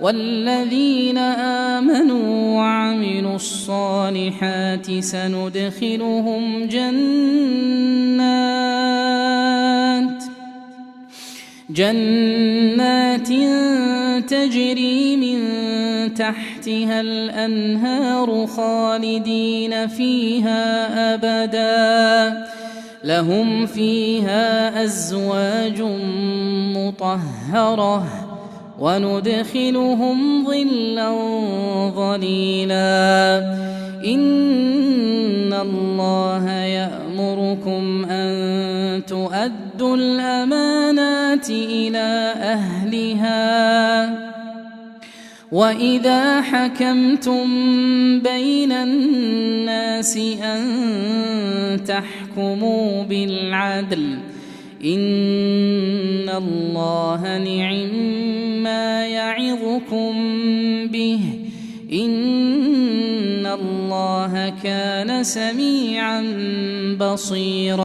والذين آمنوا وعملوا الصالحات سندخلهم جنات تجري من تحتها الأنهار خالدين فيها أبدا لهم فيها أزواج مطهرة وندخلهم ظلا ظليلا إن الله يأمركم أن تؤدوا الأمانات إلى أهلها وإذا حكمتم بين الناس أن تحكموا بالعدل إن الله نعما يعظكم به إن الله كان سميعا بصيرا